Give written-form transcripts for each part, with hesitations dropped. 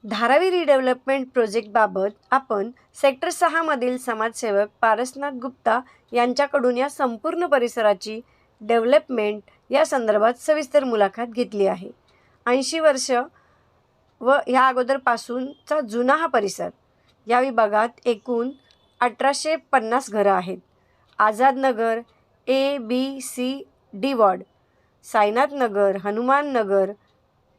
Dharavi redevelopment प्रोजेक्टबाबत आपण sector 6 मधील समाजसेवक पारसनाथ गुप्ता यांच्याकडून या संपूर्ण परिसराची डेव्हलपमेंट या संदर्भात सविस्तर मुलाखत घेतली आहे. 80 वर्ष व ह्या अगोदरपासूनचा जुना हा परिसर. या विभागात एकूण 1850 घरं आहेत. आझाद नगर, ABCD ward, Sainath Nagar, Hanuman Nagar,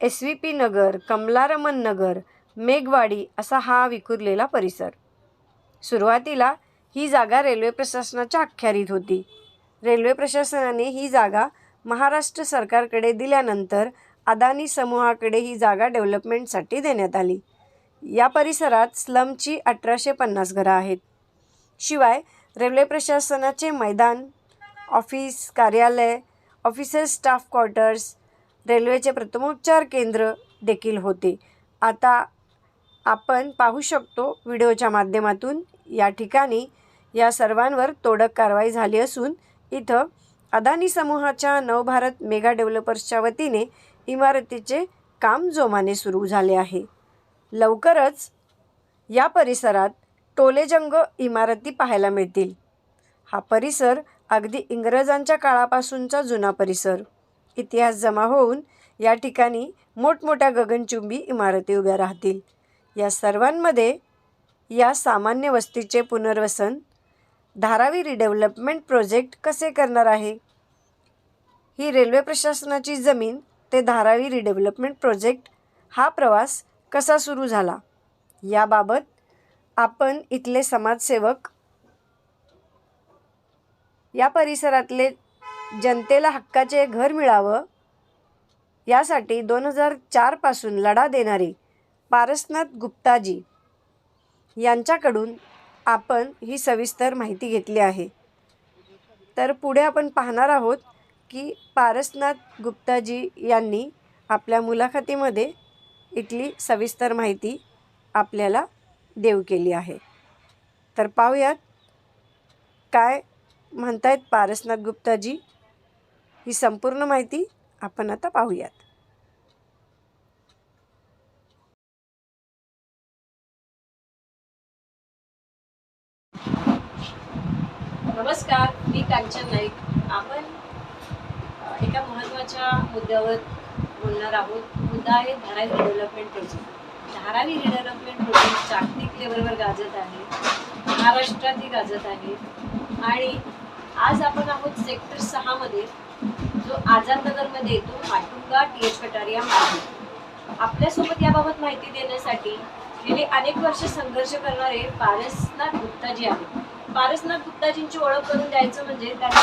SVP नगर, कमलारमण नगर, मेघवाडी असा हा विखुरलेला परिसर. सुरुवातीला ही जागा रेल्वे प्रशासनाच्या अखत्यारीत होती. रेल्वे प्रशासनाने ही जागा महाराष्ट्र सरकारकडे दिल्यानंतर अदानी समूहाकडे ही जागा डेव्हलपमेंटसाठी देण्यात आली. या परिसरात स्लमची 1850 घरं आहेत. शिवाय रेल्वे प्रशासनाचे मैदान, ऑफिस, कार्यालय, ऑफिसर स्टाफ क्वार्टर्स, रेल्वेचे प्रथमोपचार केंद्र देखील होते. आता आपण पाहू शकतो व्हिडिओच्या माध्यमातून या ठिकाणी या सर्वांवर तोडक कारवाई झाली असून इथं अदानी समूहाच्या नवभारत मेगा डेव्हलपर्सच्या वतीने इमारतीचे काम जोमाने सुरू झाले आहे. लवकरच या परिसरात टोलेजंग इमारती पाहायला मिळतील. हा परिसर अगदी इंग्रजांच्या काळापासूनचा जुना परिसर. इतिहास जमा होऊन या ठिकाणी मोठमोठ्या गगनचुंबी इमारती उभ्या राहतील. या सर्वांमध्ये या सामान्य वस्तीचे पुनर्वसन धारावी रिडेव्हलपमेंट प्रोजेक्ट कसे करणार आहे? ही रेल्वे प्रशासनाची जमीन ते धारावी रिडेव्हलपमेंट प्रोजेक्ट हा प्रवास कसा सुरू झाला याबाबत आपण इथले समाजसेवक, या परिसरातले जनतेला हक्काचे घर मिळावं यासाठी 2004 पासून लढा देणारे पारसनाथ गुप्ताजी यांच्याकडून आपण ही सविस्तर माहिती घेतली आहे. तर पुढे आपण पाहणार आहोत की पारसनाथ गुप्ताजी यांनी आपल्या मुलाखतीमध्ये इथली सविस्तर माहिती आपल्याला देऊ केली आहे. तर पाहूयात काय म्हणतायत पारसनाथ गुप्ताजी. ही संपूर्ण माहिती आपण आता पाहूयात. नमस्कार, मी कांचन नाईक. आपण एका महत्त्वाच्या मुद्द्यावर बोलणार आहोत. मुद्दा आहे Dharavi redevelopment project. Dharavi redevelopment project जागतिक लेवलवर गाजत आहे, महाराष्ट्रातही गाजत आहे आणि आज आपण आहोत सेक्टर 6 मध्ये, जो आझाद नगरमध्ये येतो, माटुंगा TH कटारिया मार्ग. आपल्यासोबत याबाबत माहिती देण्यासाठी गेली अनेक वर्ष संघर्ष करणारे पारसनाथ गुप्ताजी आहेत. पारसनाथ गुप्ताजींची ओळख करून द्यायचं म्हणजे त्यांनी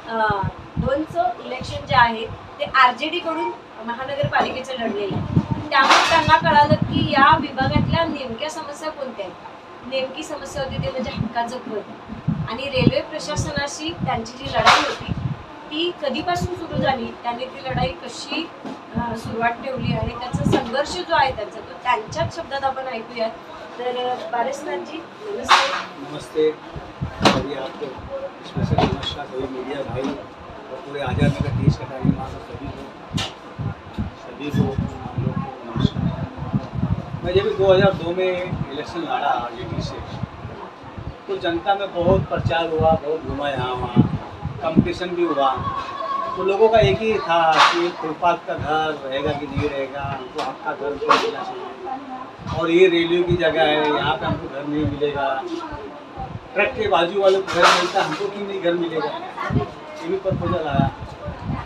2002चं इलेक्शन जे आहे ते RJD कडून महानगरपालिकेचं लढलेलं आहे. त्यामुळे त्यांना कळालं की या विभागातल्या नेमक्या समस्या कोणत्या आहेत. नेमकी समस्या होती ते म्हणजे हक्काचं घर. आणि रेल्वे प्रशासनाशी त्यांची जी लढाई होती ती कधीपासून सुरू झाली, त्यांनी ती लढाई कशी सुरुवात ठेवली आणि त्याचा संघर्ष जो आहे त्यांचा तो त्यांच्याच शब्दात आपण ऐकूयात. तर पारसनाथजी नमस्ते. नमस्ते. सभी आपको स्पेशल नमस्कार, सभी मीडिया भाई और पूरे आज़ाद नगर TH कटारिया मार्ग सभी को हम लोग को नमस्कार. मैं जब 2002 में इलेक्शन लड़ा RJD से, तो जनता में बहुत प्रचार हुआ, बहुत घुमा यहाँ वहाँ, कंपटीशन भी हुआ. तो लोगों का एक ही था कि फुटपाथ का घर रहेगा कि नहीं रहेगा, हमको हक्का घर मिलना चाहिए. और ये रेलवे की जगह है, यहाँ पे हमको घर नहीं मिलेगा. ट्रक के बाजू वालों को घर मिलता, हमको क्यों नहीं घर मिलेगा. ये भी प्रपोजल आया.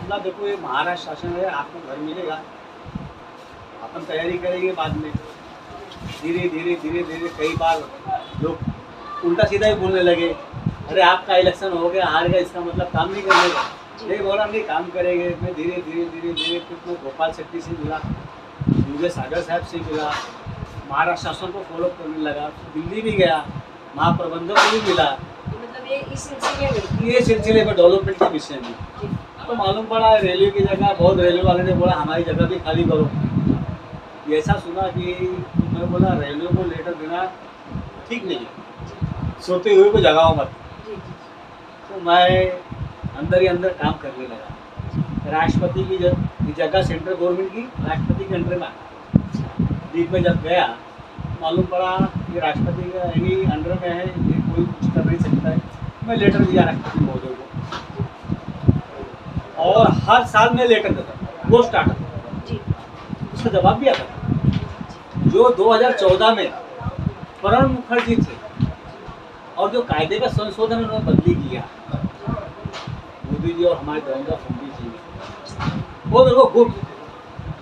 ना देखो, ये महाराष्ट्र शासन है, आपको घर मिलेगा, अपन तैयारी करेंगे बाद में. धीरे धीरे धीरे धीरे कई बार लोग उल्टा सीधा ही बोलने लगे, अरे आपका इलेक्शन हो गया, हार गया, इसका मतलब काम नहीं करने का. नहीं बोला, नहीं काम करेंगे. मैं धीरे धीरे धीरे धीरे फिर मैं गोपाल शेट्टी से मिला, मुझे सागर साहब से मिला, महाराष्ट्र शासन को फॉलो करने लगा. दिल्ली भी गया, महाप्रबंधक को भी मिला. मतलब ये सिलसिले में डेवलपमेंट के विषय में तो मालूम पड़ा रेलवे की जगह, बहुत रेलवे वाले ने बोला हमारी जगह भी खाली करो. ऐसा सुना कि मैं बोला रेलवे को लेटर देना ठीक नहीं है, सोते हुए को जगाओ मत. तो मैं अंदर ही अंदर काम करने लगा. राष्ट्रपति की जगह सेंट्रल गवर्नमेंट की राष्ट्रपति के अंडर में आया. बीच में जब गया मालूम पड़ा कि राष्ट्रपति का यानी अंडर में है, ये कोई कुछ कर नहीं सकता है। मैं लेटर दिया राष्ट्रपति महोदय को और हर साल मैं लेटर देता था, वो स्टार्ट था, जी उसका जवाब भी आता था। जो 2014 में प्रणब मुखर्जी थे और जो कायदे का संशोधन उन्होंने बदली किया मोदी जी और हमारे देवेंद्र फडणवीस जी ने, वो मेरे को गुप्त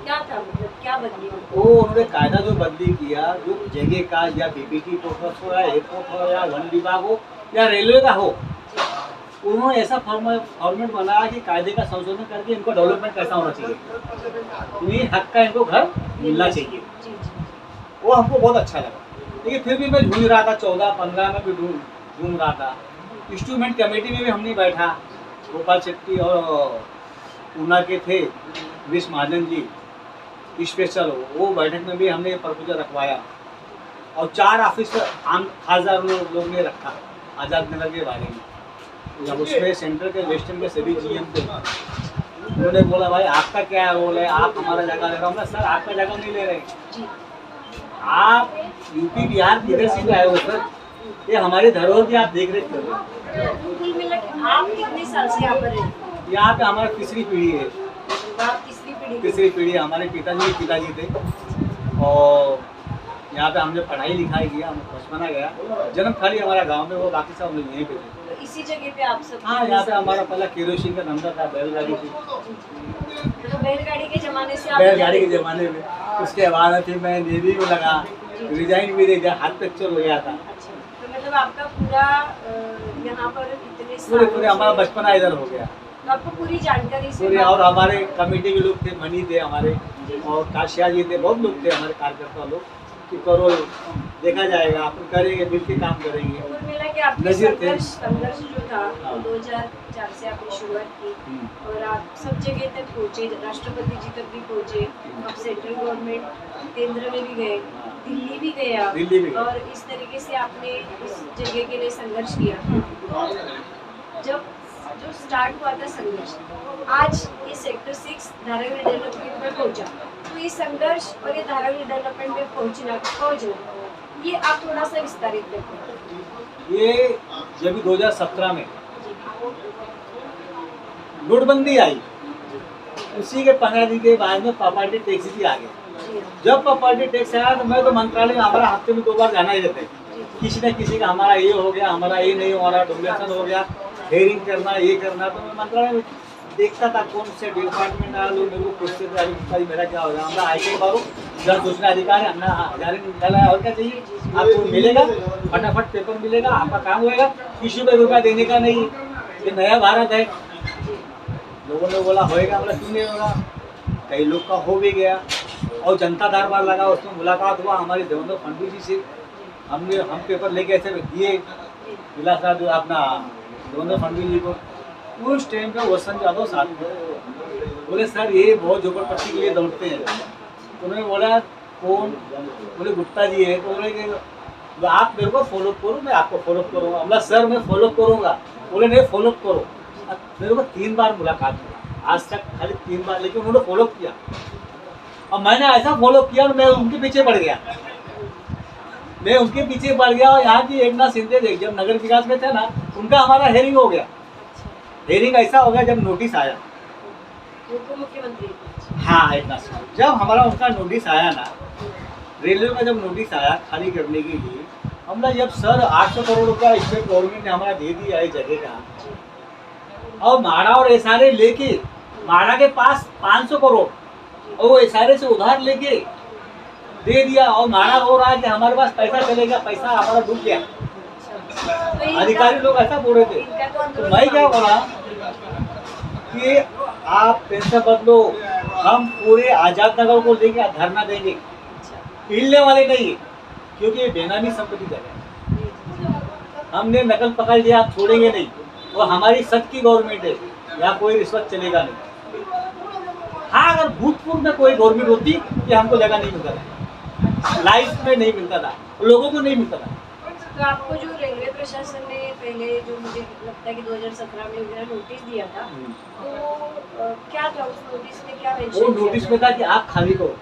क्या था, मतलब क्या बदली? वो उन्होंने कायदा जो बदली किया, जो जगह का या बीपीटी फोकस हो या एयरपोर्ट हो या वन विभाग हो या रेलवे का हो, उन्होंने ऐसा फॉर्मेट बनाया कि कायदे का संशोधन करके इनको डेवलपमेंट कैसा होना चाहिए, इन्हीं हक का इनको घर मिलना चाहिए। जी जी वो हमको बहुत अच्छा लगा। लेकिन फिर भी मैं ढूंढ रहा था, 14-15 में भी ढूंढ रहा था। इंस्ट्रूमेंट कमेटी में भी हमने बैठा, गोपाल शेट्टी और ऊना के थे विश महाजन जी स्पेशल, वो बैठक में भी हमने प्रपोजल रखवाया और 4 ऑफिसर आम खासदार लोग ने रखा आज़ाद नगर के बारे में। जब उसमें सेंटर के वेस्टर्न के सभी जीएम थे, उन्होंने बोला भाई आपका क्या रोल है, आप हमारा जगह ले रहे हो। सर आपका जगह नहीं ले रहे, जी आप यूपी बिहार किधर से आए हो सर, ये हमारी धरोहर की आप देख रेख कर रहे हो। कुल मिला के आप कितने साल से यहाँ पर रहते हैं? यहाँ पे हमारा तीसरी पीढ़ी है, आप तीसरी पीढ़ी? तीसरी पीढ़ी। हमारे पिताजी थे और यहाँ पे हमने पढ़ाई लिखाई किया, हम बचपना गया, जन्म खाली हमारा गांव में, वो बाकी सब हम लोग यहीं पे थे। तो इसी जगह पे आप सब? हाँ, यहाँ पे हमारा पहला केरोसिन का धंधा था, बैलगाड़ी थी, तो बैलगाड़ी के जमाने से आप? बैलगाड़ी के ज़माने में। उसके बाद फिर मैं नेवी में लगा, रिजाइन भी दे दिया, हाथ फ्रैक्चर हो गया था। अच्छा, तो मतलब आपका पूरा यहाँ पर इतने पूरे हमारा बचपना इधर हो गया, तो आपको पूरी जानकारी से? पूरे। और हमारे कमेटी के लोग थे, मनी थे हमारे, और काशिया जी थे, बहुत लोग थे हमारे कार्यकर्ता लोग कि करो, देखा जाएगा, अपन करेंगे, मिल के काम करेंगे। कुल मिला के आपके नज़ीर थे। संघर्ष जो था हाँ। 2004 से आपने शुरुआत की और आप सब जगह तक पहुँचे, राष्ट्रपति जी तक भी पहुँचे, आप सेंट्रल गवर्नमेंट केंद्र में भी गए, दिल्ली भी गए आप, दिल्ली भी गए। और इस तरीके से आपने इस जगह के लिए संघर्ष किया। जब जो स्टार्ट हुआ था संघर्ष, आज ये सेक्टर 6 धारावी डेवलपमेंट में पहुंचा, तो ये संघर्ष और ये धारावी डेवलपमेंट में पहुंचना ये आप थोड़ा सा विस्तारित करें। ये जब 2017 में नोटबंदी आई, उसी के 15 दिन के बाद में प्रॉपर्टी टैक्स भी आ गया। जब प्रॉपर्टी टैक्स आया तो मैं तो मंत्रालय में हमारा हफ्ते में 2 बार जाना ही रहता है, किसी न किसी का हमारा ये हो गया, हमारा ये नहीं हो रहा, डोमिनेशन हो गया, हेयरिंग करना, ये करना। तो मैं मंत्रालय में देखता था कौन से डिपार्टमेंट वाले लोग मेरे को पूछते थे, अभी मेरा क्या होगा, हमारा आई बारो जन सूचना अधिकारी हमने जारी निकाला है, और क्या चाहिए आपको मिलेगा, फटाफट पेपर मिलेगा, आपका काम होएगा, किसी को रुपया देने का नहीं, ये नया भारत है। लोगों ने बोला होएगा, बोला क्यों नहीं होगा, कई लोग का हो भी गया। और जनता दरबार लगा, उसमें मुलाकात हुआ हमारे देवेंद्र फडणवीस जी से, हम पेपर लेके ऐसे दिए जिला साहब अपना देवेंद्र फडणवीस जी को। उस टाइम पे वसंत यादव साथ में बोले सर ये बहुत झोपड़पट्टी के लिए दौड़ते हैं। तो उन्होंने बोला कौन, बोले गुप्ता जी है। तो बोले कि आप मेरे को फॉलो करो, मैं आपको फॉलो करूँगा। बोला सर मैं फॉलो करूँगा। बोले नहीं फॉलो करो। मेरे को 3 बार मुलाकात हुआ, आज तक खाली 3 बार, लेकिन उन्होंने फॉलो किया और मैंने ऐसा फॉलो किया और मैं उनके पीछे पड़ गया। मैं उनके पीछे पड़ गया और यहाँ की एकनाथ शिंदे जब नगर विकास में थे ना, उनका हमारा हेयरिंग हो गया। हेयरिंग ऐसा हो गया जब नोटिस आया, उप मुख्यमंत्री। हाँ एकनाथ शिंदे, जब हमारा उनका नोटिस आया ना, रेलवे का जब नोटिस आया खाली करने के लिए, हमने जब सर 800 करोड़ रुपया स्टेट गवर्नमेंट ने हमारा दे दिया है जगह का, और माड़ा और एसआरए लेके, माड़ा के पास 500 करोड़ और वो एसआरए से उधार लेके दे दिया, और माड़ा हो रहा है कि हमारे पास पैसा चलेगा, पैसा हमारा डूब गया। अधिकारी लोग ऐसा बोल रहे थे। तो मैं क्या बोला कि आप पेंशन बदलो, हम पूरे आजाद नगर को लेके धरना देंगे, हिलने वाले नहीं, क्योंकि ये बेनामी संपत्ति जगह, हमने नकल पकड़ लिया, आप छोड़ेंगे नहीं। वो हमारी सच की गवर्नमेंट है, यहाँ कोई रिश्वत चलेगा नहीं। हाँ अगर भूतपूर्व में कोई गवर्नमेंट होती कि हमको जगह नहीं मिलता था, लाइफ में नहीं मिलता था, लोगों को नहीं मिलता था। तो आपको जो रेलवे प्रशासन ने पहले, जो मुझे लगता है कि 2017 में उन्होंने नोटिस दिया था, तो क्या था उस नोटिस में, क्या मेंशन वो नोटिस में था कि आप खाली करो।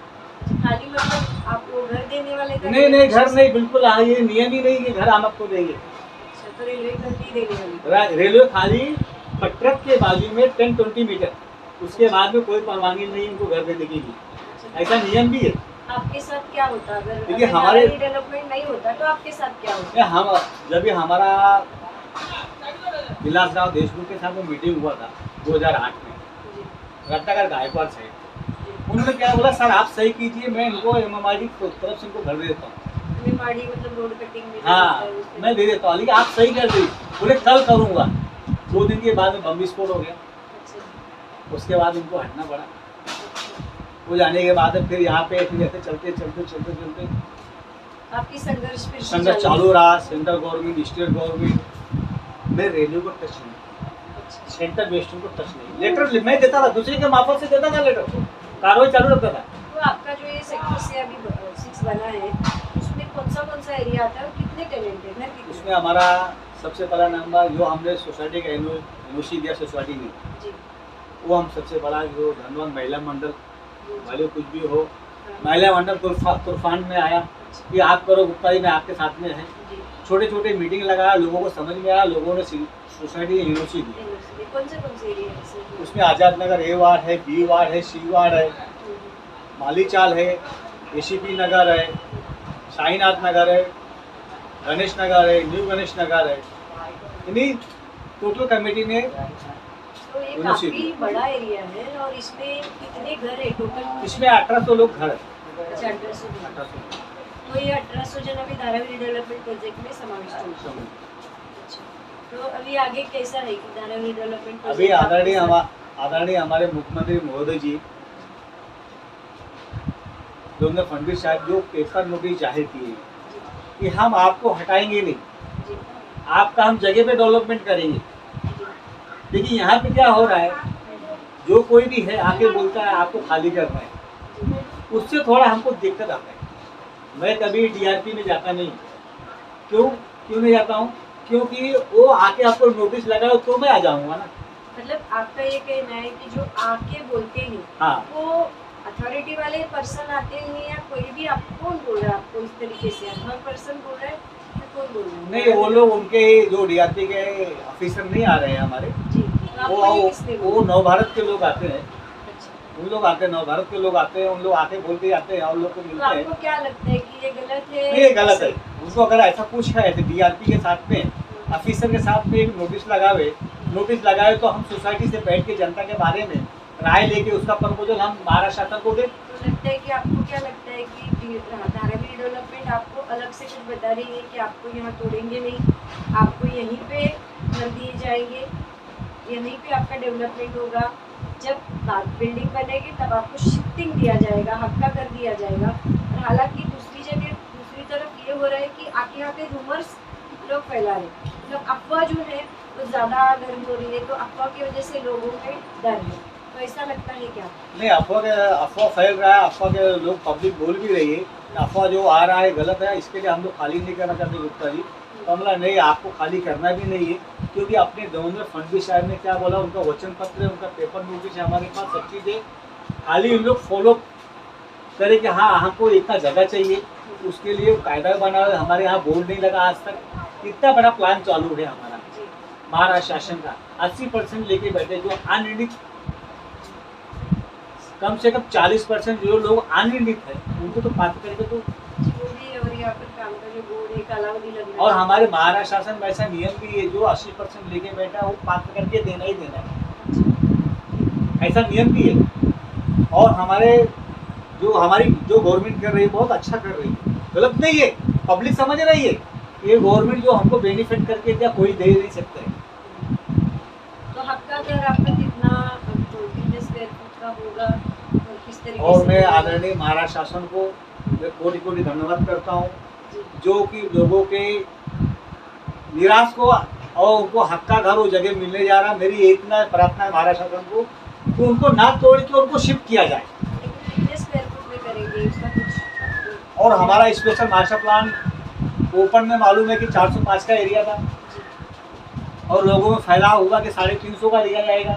खाली मतलब आप लोग देने वाले का नहीं नहीं, घर नहीं, बिल्कुल हाँ, ये नियम ही नहीं कि घर हम आपको देंगे। अच्छा, तो रेलवे घर नहीं देने वाली। रेलवे खाली ट्रक के बाजू में 10-20 मीटर, उसके बाद में कोई परवानगी नहीं उनको घर देने की, ऐसा नियम भी है। आपके साथ क्या होता अगर देखिए, हमारे डेवलपमेंट नहीं होता तो आपके साथ क्या होता? हम जब भी हमारा विलासराव देशमुख के साथ में मीटिंग हुआ था 2008 में, जी, रत्नाकर गायकवाड़ से, जी। उन्होंने क्या बोला, सर आप सही कीजिए, मैं इनको एमएमआरडी की तरफ से इनको घर दे देता हूँ। एमएमआरडी मतलब रोड कटिंग में हाँ, मैं दे देता हूँ, लेकिन आप सही कर दी। बोले कल करूँगा। 2 दिन के बाद में बम विस्फोट हो गया, अच्छा, उसके बाद उनको हटना पड़ा। अच्छा। वो जाने के बाद फिर यहाँ पे फिर ऐसे चलते चलते चलते चलते आपकी संघर्ष फिर से संघर्ष चालू रहा। सेंट्रल गवर्नमेंट, स्टेट गवर्नमेंट में रेलवे को टच नहीं, अच्छा, सेंट्रल वेस्टर्न को टच नहीं। लेटर मैं देता था, दूसरे के मार्फत से देता था लेटर, कार्रवाई चालू रखता था। तो आपका जो ये सेक्टर से अभी 6 बना है, उसमें कौन सा एरिया आता है और कितने टेनेंट है, घर कितने? उसमें हमारा सबसे पहला नंबर जो हमने सोसाइटी का एनओसी दिया सोसाइटी में, जी, वो हम सबसे बड़ा जो धनवान महिला मंडल जी, वाले कुछ भी हो, हाँ, महिला मंडल तुरफान में आया अच्छा, कि आप करो, गुप्ता जी मैं आपके साथ में है। जी। छोटे छोटे मीटिंग लगाया, लोगों को समझ में आया, लोगों ने सोसाइटी एनओसी दी। कौन से एरिया है इसमें? उसमें आज़ाद नगर ए वार्ड है, बी वार्ड है, सी वार्ड है, मालीचाल है, एसीपी नगर है, साईनाथ नगर है, गणेश नगर है, न्यू गणेश नगर है। इन्हीं टोटल कमेटी ने तो ये यूनिवर्सिटी। काफी बड़ा एरिया है और इसमें कितने घर है टोटल? इसमें 1800 लोग घर है। अच्छा, 1800 घर। 1800 तो ये 1800 जन अभी धारावी डेवलपमेंट प्रोजेक्ट में समाविष्ट होंगे। अच्छा, तो अभी आगे कैसा है कि धारावी डेवलपमेंट अभी आदरणीय हमारे मुख्यमंत्री महोदय जी जो हमने फडणवीस साहब जो पेपर नोटिस जाहिर किए कि हम आपको हटाएंगे नहीं, जी, आपका हम जगह पे डेवलपमेंट करेंगे। जी, देखिए यहाँ पे क्या हो रहा है, जो कोई भी है आके बोलता है आपको खाली करना है, जी, उससे थोड़ा हमको दिक्कत आता है। मैं कभी डीआरपी में जाता नहीं। क्यों नहीं जाता हूँ? क्योंकि वो आके आपको नोटिस लगाओ तो मैं आ जाऊँगा ना। मतलब आपका ये कहना है कि जो आके बोलते हैं हाँ, वो अथॉरिटी वाले पर्सन आते हैं या कोई भी? आपको कौन बोल रहा है आपको इस तरीके से? अथॉर पर्सन बोल रहा है या कौन बोल रहा है? नहीं वो लोग उनके जो डीआरपी के ऑफिसर नहीं आ रहे हैं हमारे, जी, तो आपको ये किसने वो बोला? नव भारत के लोग आते हैं, अच्छा, उन लोग आते हैं, नव भारत के लोग आते हैं, उन लोग आके बोल के जाते हैं, उन लोग को तो मिलते हैं। आपको क्या लगता है कि ये गलत है? नहीं, ये गलत है। उनको अगर ऐसा कुछ है तो डीआरपी के साथ में ऑफिसर के साथ में एक नोटिस लगावे तो हम सोसाइटी से बैठ के जनता के बारे में राय लेके उसका प्रपोजल हम महाराष्ट्र शासन को दें। तो लगता है कि आपको क्या लगता है कि धारावी डेवलपमेंट आपको अलग से कुछ बता रही है कि आपको यहाँ तोड़ेंगे नहीं, आपको यहीं पे घर दिए जाएंगे, यहीं पे आपका डेवलपमेंट होगा, जब बिल्डिंग बनेगी तब आपको शिफ्टिंग दिया जाएगा, हक्का कर दिया जाएगा। और हालांकि दूसरी तरफ ये हो रहा है कि आके यहाँ पे रूमर्स लोग फैला रहे हैं, मतलब अफवाह जो है वो ज़्यादा गर्म हो रही है, तो अफवाह की वजह से लोगों में डर है। तो ऐसा लगता है क्या? नहीं, अफवाह फैल रहा है, अफवाह के लोग पब्लिक बोल भी रही है, अफवाह जो आ रहा है गलत है, इसके लिए हम लोग खाली नहीं करना चाहते गुप्ता जी। तो हमला नहीं, आपको खाली करना भी नहीं है, क्योंकि अपने गवर्नर फडणवीस साहब ने क्या बोला, उनका वचन पत्र है, उनका पेपर नोटिस है हमारे पास, सब चीज़ है। खाली हम लोग फॉलो करें कि हाँ हमको इतना जगह चाहिए, उसके लिए कायदा बना है। हमारे यहाँ बोर्ड नहीं लगा आज तक, इतना बड़ा प्लान चालू है हमारा जी, महाराष्ट्र शासन का। 80% लेके बैठे, जो अनिर्णित कम से कम 40% जो लोग अनिर्णित है उनको तो पात्र करके तो। जो भी और यहाँ पर काम का जो बोर्ड है कालावधि लगना और है। हमारे महाराष्ट्र शासन में ऐसा नियम भी है, जो 80% लेके बैठा है वो पात्र करके देना ही देना है, ऐसा नियम भी है। और हमारी जो गवर्नमेंट कर रही है बहुत अच्छा कर रही है, गलत नहीं है, पब्लिक समझ रही है। ये गवर्नमेंट जो हमको बेनिफिट करके दिया कोई दे नहीं सकता है। तो हक्का घर आपका कितने स्क्वायर फुट का होगा और किस तरीके और से मैं होगा? आदरणीय महाराष्ट्र शासन को मैं कोटि कोटि धन्यवाद करता हूँ, जी, जो कि लोगों के निराश को और उनको हक्का घर वो जगह मिलने जा रहा है। मेरी एक ना प्रार्थना है महाराष्ट्र शासन को कि उनको ना तोड़ के उनको शिफ्ट किया जाए। लेकिन कितने स्क्वायर फुट में करेंगे इसका कुछ? और हमारा स्पेशल मास्टर प्लान ओपन में मालूम है कि 405 का एरिया था, जी, और लोगों में फैलाव हुआ कि 350 का लिया जाएगा।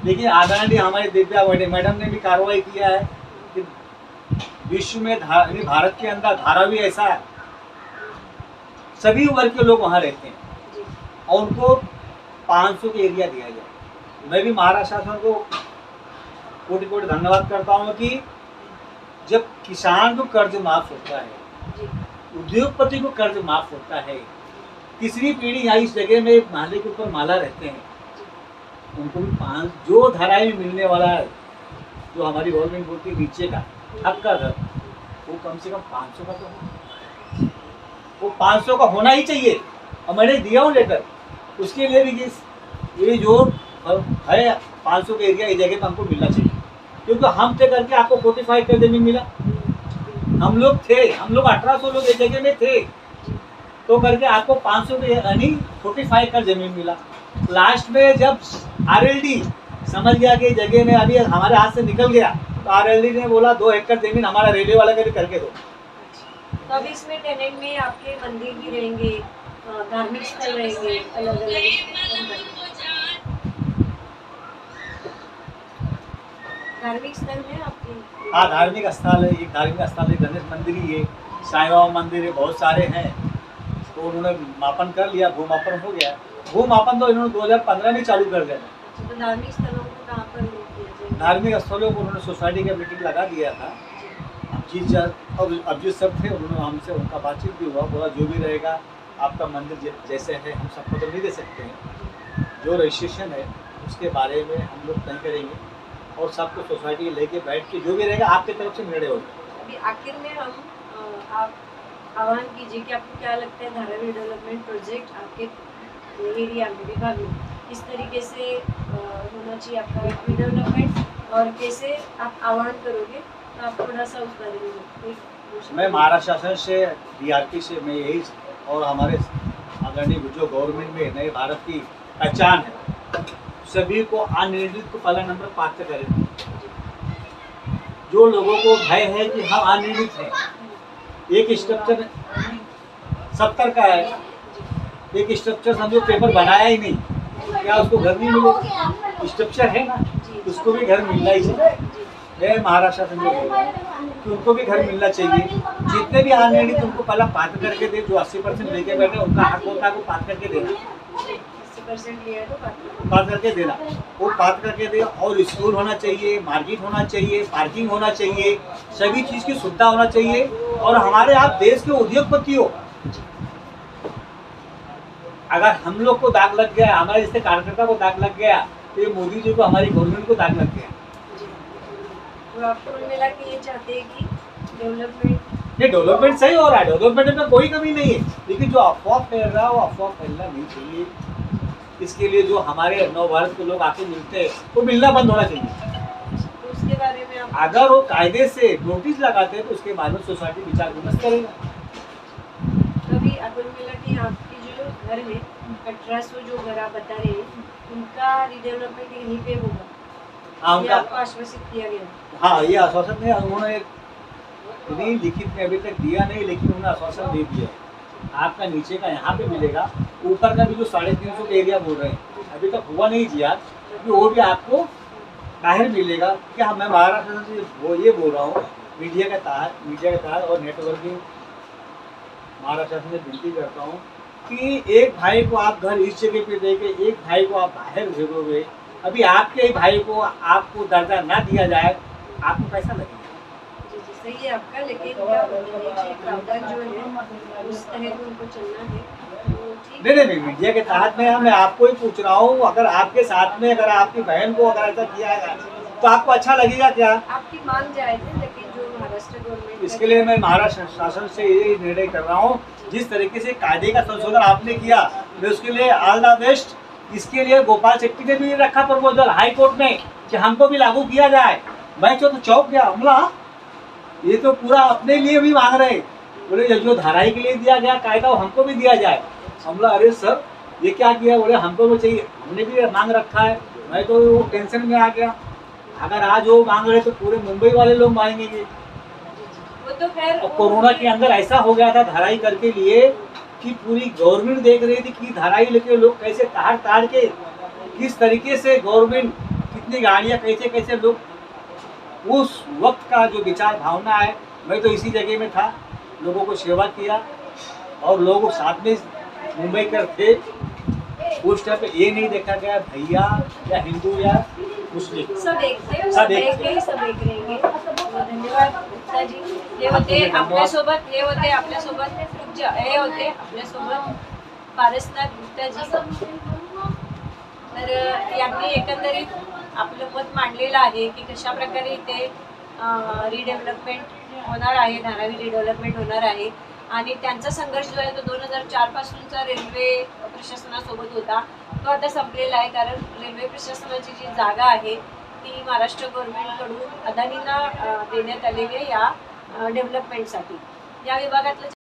लेकिन आदरणीय हमारे दिव्या मैडम ने भी कार्रवाई किया है कि विश्व में यानी भारत के अंदर धारावी ऐसा है, सभी वर्ग के लोग वहाँ रहते हैं जी और उनको 500 के एरिया दिया जाए। मैं भी महाराष्ट्र शासन को कोटि कोटि धन्यवाद करता हूँ कि जब किसान को कर्ज माफ होता है, जी उद्योगपति को कर्ज माफ होता है, तीसरी पीढ़ी यहाँ इस जगह में एक माले के ऊपर माला रहते हैं, उनको भी 5 जो धाराएं मिलने वाला है, जो हमारी गवर्नमेंट बोलती है नीचे का हक का घर, वो कम से कम 500 का तो हो, वो 500 का होना ही चाहिए। और मैंने दिया हूँ लेटर, उसके लिए भी ये जो है 500 का एरिया इस जगह पर हमको मिलना चाहिए, क्योंकि हम थे करके आपको 45 का जमीन मिला। हम लोग 1800 लोग इस जगह में थे तो करके आपको 500 के यानी 45 का जमीन मिला। लास्ट में जब आरएलडी समझ गया कि जगह में अभी हमारे हाथ से निकल गया, तो आरएलडी ने बोला 2 एकड़ जमीन हमारा रेलवे वाला का भी करके दो। तो अभी इसमें टेनेंट में आपके मंदिर भी रहेंगे, धार्मिक स्थल रहेंगे, अलग अलग धार्मिक स्थल है आपके? हाँ, धार्मिक स्थल है, एक धार्मिक स्थल है, गणेश मंदिर ही है, साईं बाबा मंदिर है, बहुत सारे हैं। तो उन्होंने मापन कर लिया, भूमापन हो गया। भूमापन तो इन्होंने 2015 में चालू कर दिया था। अच्छा, तो धार्मिक स्थलों को कहाँ पर किया जाएगा? धार्मिक स्थलों को उन्होंने सोसाइटी का मीटिंग लगा दिया था। अब जिस सब थे उन्होंने हमसे उनका बातचीत भी हुआ, बोला जो भी रहेगा आपका मंदिर जैसे है हम सबको तो नहीं दे सकते हैं, जो रजिस्ट्रेशन है उसके बारे में हम लोग तय करेंगे और सबको सोसाइटी लेके बैठ के जो भी रहेगा आपकी तरफ से निर्णय होगा। अभी आखिर में हम आप आह्वान कीजिए कि आपको क्या लगता है धारावी डेवलपमेंट प्रोजेक्ट आपके एरिया में, विभाग में किस तरीके से होना चाहिए आपका डेवलपमेंट, और कैसे आप आह्वान करोगे, तो आप थोड़ा सा उस बारे में मैं महाराष्ट्र शासन से, डीआरपी से मैं यही और हमारे आदरणीय जो गवर्नमेंट में नए भारत की पहचान है, सभी को अनिर्णित को पहला नंबर पात्र करें। जो लोगों को भय है कि हम अनिर्णित हैं, एक स्ट्रक्चर 70 का है, एक स्ट्रक्चर समझो पेपर बनाया ही नहीं, क्या उसको घर नहीं मिलेगा? स्ट्रक्चर है ना, उसको भी घर मिलना ही चाहिए। मैं महाराष्ट्र शासन में बोल रहा हूं कि उनको भी घर मिलना चाहिए। जितने भी अनिर्णित उनको पहला पात्र करके दे, जो 80% लेके बैठे उनका हक होता है वो पात्र करके देना, 80% लिया है तो पात्र करके देना, वो पात्र करके दे। और स्कूल होना चाहिए, मार्केट होना चाहिए, पार्किंग होना चाहिए, सभी चीज़ की सुविधा होना चाहिए। और हमारे आप देश के उद्योगपति हो, अगर हम लोग को दाग लग गया, हमारे जैसे कार्यकर्ता को दाग लग गया, तो ये मोदी जी को, हमारी गवर्नमेंट को दाग लग गया। तो आप कुल मिला के ये चाहते हैं कि डेवलपमेंट, ये डेवलपमेंट सही हो रहा है, डेवलपमेंट में कोई कमी नहीं है, लेकिन जो अफवाह फैल रहा है वो अफवाह फैलना नहीं चाहिए। इसके लिए जो हमारे नव भारत के लोग आके मिलते हैं वो मिलना बंद होना चाहिए। तो उसके बारे में आप अगर वो कायदे से नोटिस लगाते हैं तो उसके बाद में सोसाइटी विचार विमर्श करेगा। कभी कुल मिला के आपके जो घर है 1800 जो घर आप बता रहे हैं, उनका रिडेवलपमेंट यहीं पे होगा? हाँ, ये उनका आपको आश्वासित किया गया? हाँ, ये आश्वासन है, उन्होंने नहीं लिखित में अभी तक दिया नहीं, लेकिन उन्होंने आश्वासन दे दिया। आपका नीचे का यहाँ पे मिलेगा, ऊपर का भी जो 350 का एरिया बोल रहे हैं अभी तक हुआ नहीं जी, आज वो भी आपको बाहर मिलेगा। क्या मैं महाराष्ट्र से वो ये बोल रहा हूँ, मीडिया के तहत और नेटवर्किंग महाराष्ट्र से विनती करता हूँ कि एक भाई को आप घर इस जगह पे देके एक भाई को आप बाहर भेजोगे, अभी आपके भाई को आपको दर्जा ना दिया जाए, आपको पैसा लगेगा। जी जी सही है आपका, लेकिन क्या नीचे प्रावधान जो है उस तहत उनको चलना है, तो ठीक है। नहीं, मीडिया के तहत में मैं आपको ही पूछ रहा हूँ, अगर आपके साथ में अगर आपकी बहन को अगर ऐसा किया है तो आपको अच्छा लगेगा क्या? आपकी मांग जायज है, लेकिन जो महाराष्ट्र गवर्नमेंट, इसके लिए मैं महाराष्ट्र शासन से ये निर्णय कर रहा हूँ, जिस तरीके से कायदे का संशोधन आपने किया, मैं उसके लिए ऑल द बेस्ट। इसके लिए गोपाल शेट्टी ने भी रखा प्रपोजल हाई कोर्ट में कि हमको भी लागू किया जाए। मैं तो चौंक गया, हमला ये तो पूरा अपने लिए भी मांग रहे, बोले जो धाराई के लिए दिया गया कायदा वो हमको भी दिया जाए। हमला अरे सर ये क्या किया, बोले हमको भी चाहिए, हमने भी मांग रखा है। मैं तो वो टेंशन में आ गया, अगर आज वो मांग रहे तो पूरे मुंबई वाले लोग मांगेंगे। वो तो खैर और कोरोना के अंदर ऐसा हो गया था धाराई करके लिए कि पूरी गवर्नमेंट देख रही थी कि धाराई लेके लोग कैसे ताड़ के किस तरीके से गवर्नमेंट कितनी गाड़ियां कैसे कैसे लोग, उस वक्त का जो विचार भावना है मैं तो इसी जगह में था, लोगों को सेवा किया और लोग साथ में मुंबई कर थे। उस टाइम पे ये नहीं देखा गया भैया या हिंदू या मुस्लिम, सब एक थे, सब सब एक एक थे। ही, सब एक रहेंगे। धन्यवाद गुप्ता जी. हे होते आपल्यासोबत, हे होते आपल्यासोबत पूज्य, हे होते आपल्यासोबत पारसनाथ गुप्ता जी. तर यांनी एकंदरीत आपलं मत मांडलेलं आहे की कशा प्रकारे इथे रिडेव्हलपमेंट होणार आहे, धारावी रिडेव्हलपमेंट होणार आहे. आणि त्यांचा संघर्ष जो आहे तो 2004 पासूनचा रेल्वे प्रशासनासोबत होता, तो आता संपलेला आहे. कारण रेल्वे प्रशासनाची जी जागा आहे ती महाराष्ट्र गव्हर्नमेंटकडून अदानींना देण्यात आलेली आहे या डेव्हलपमेंटसाठी. या विभागातलं